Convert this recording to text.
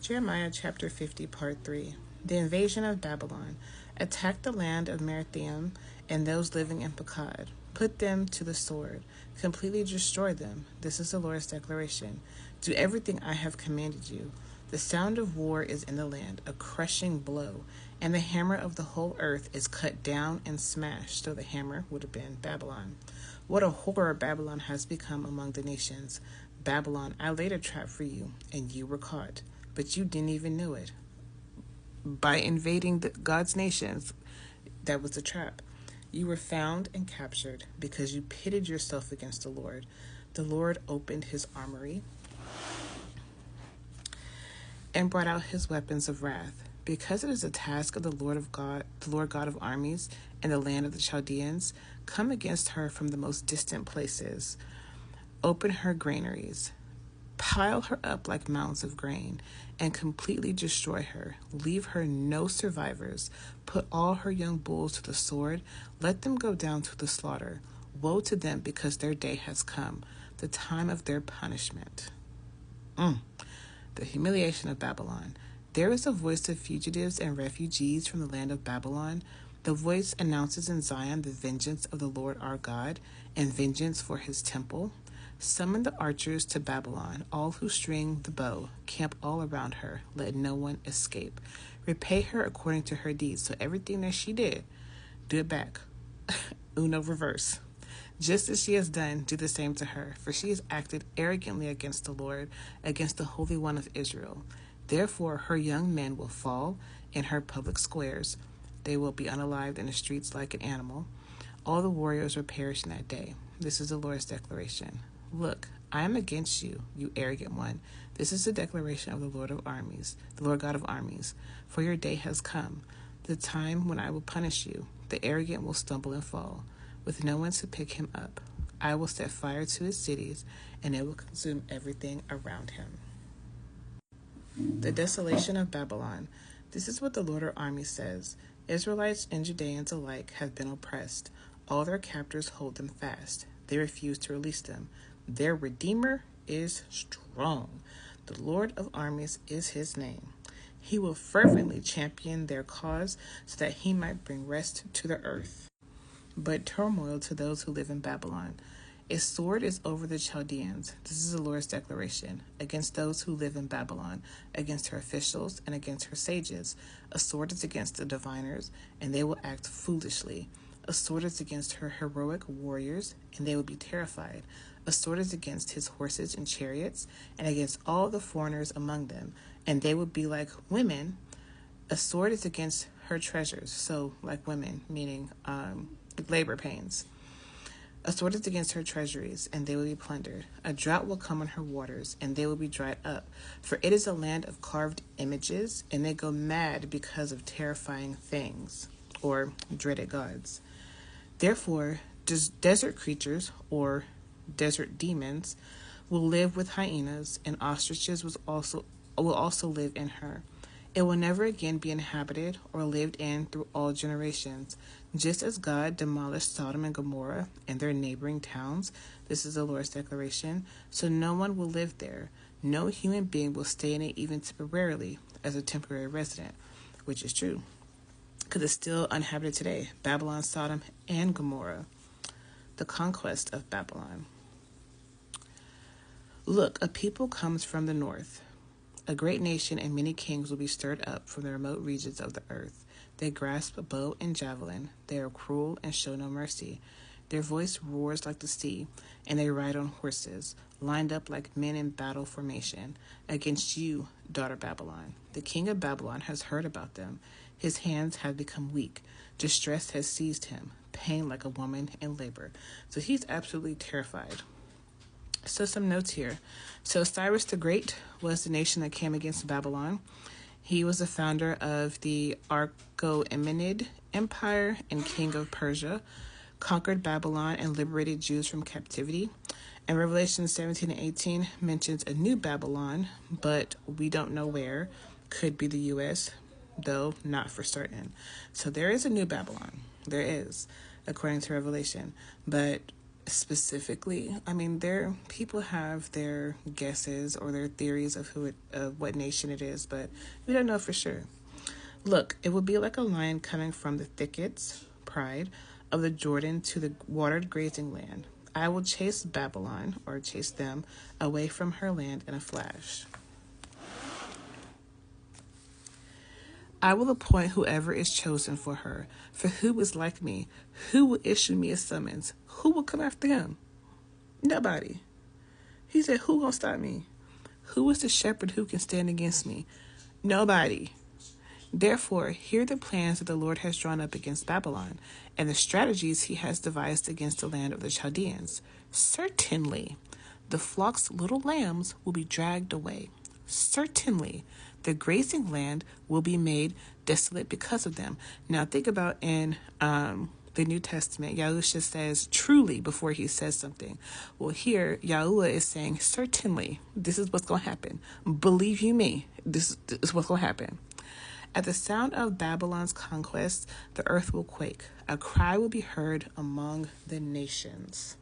Jeremiah chapter 50, part 3. The invasion of Babylon. Attack the land of Merathaim and those living in Pekod. Put them to the sword. Completely destroy them. This is the Lord's declaration. Do everything I have commanded you. The sound of war is in the land, a crushing blow, and the hammer of the whole earth is cut down and smashed. So the hammer would have been Babylon. What a horror Babylon has become among the nations. Babylon, I laid a trap for you, and you were caught. But you didn't even know it. By invading God's nations, that was the trap. You were found and captured because you pitted yourself against the Lord. The Lord opened his armory and brought out his weapons of wrath. Because it is a task of the Lord God of armies, in the land of the Chaldeans, come against her from the most distant places. Open her granaries. Pile her up like mounds of grain, and completely destroy her. Leave her no survivors. Put all her young bulls to the sword. Let them go down to the slaughter. Woe to them, because their day has come, the time of their punishment. The humiliation of Babylon. There is a voice of fugitives and refugees from the land of Babylon. The voice announces in Zion the vengeance of the Lord our God, and vengeance for his temple. Summon the archers to Babylon, all who string the bow. Camp all around her. Let no one escape. Repay her according to her deeds. So everything that she did, do it back. Uno reverse. Just as she has done, do the same to her. For she has acted arrogantly against the Lord, against the Holy One of Israel. Therefore her young men will fall in her public squares. They will be unalived in the streets like an animal. All the warriors will perish in that day. This is the Lord's declaration. Look, I am against you, you arrogant one. This is the declaration of the Lord of armies, the Lord God of armies. For your day has come, the time when I will punish you. The arrogant will stumble and fall, with no one to pick him up. I will set fire to his cities, and it will consume everything around him. The desolation of Babylon. This is what the Lord of armies says. Israelites and Judeans alike have been oppressed. All their captors hold them fast. They refuse to release them. Their Redeemer is strong. The Lord of armies is his name. He will fervently champion their cause so that he might bring rest to the earth, but turmoil to those who live in Babylon. A sword is over the Chaldeans. This is the Lord's declaration. Against those who live in Babylon, against her officials and against her sages. A sword is against the diviners, and they will act foolishly. A sword is against her heroic warriors, and they will be terrified. A sword is against his horses and chariots, and against all the foreigners among them, and they will be like women. A sword is against her treasures, so like women, meaning labor pains. A sword is against her treasuries, and they will be plundered. A drought will come on her waters, and they will be dried up. For it is a land of carved images, and they go mad because of terrifying things, or dreaded gods. Therefore, desert creatures, or desert demons, will live with hyenas, and ostriches will also live in her. It will never again be inhabited or lived in through all generations. Just as God demolished Sodom and Gomorrah and their neighboring towns, this is the Lord's declaration, so no one will live there. No human being will stay in it even temporarily as a temporary resident, which is true, because it's still uninhabited today. Babylon, Sodom, and Gomorrah. The conquest of Babylon. Look, a people comes from the north. A great nation and many kings will be stirred up from the remote regions of the earth. They grasp a bow and javelin. They are cruel and show no mercy. Their voice roars like the sea, and they ride on horses, lined up like men in battle formation, against you, daughter Babylon. The king of Babylon has heard about them. His hands have become weak. Distress has seized him, pain like a woman in labor. So he's absolutely terrified. So some notes here. So Cyrus the Great was the nation that came against Babylon. He was the founder of the Achaemenid Empire and king of Persia, conquered Babylon and liberated Jews from captivity. And Revelation 17 and 18 mentions a new Babylon, but we don't know where. Could be the U.S., though not for certain. So there is a new Babylon. There is, according to Revelation. But specifically. People have their guesses or their theories of what nation it is, but we don't know for sure. Look, it will be like a lion coming from the thickets, pride, of the Jordan to the watered grazing land. I will chase Babylon, or chase them, away from her land in a flash. I will appoint whoever is chosen for her. For who is like me? Who will issue me a summons? Who will come after him? Nobody. He said, who gonna stop me? Who is the shepherd who can stand against me? Nobody. Therefore, hear the plans that the Lord has drawn up against Babylon, and the strategies he has devised against the land of the Chaldeans. Certainly, the flock's little lambs will be dragged away. Certainly, the grazing land will be made desolate because of them. Now, think about in the New Testament, Yahusha says truly before he says something. Well, here, Yahuwah is saying, certainly, this is what's going to happen. Believe you me, this is what's going to happen. At the sound of Babylon's conquest, the earth will quake. A cry will be heard among the nations.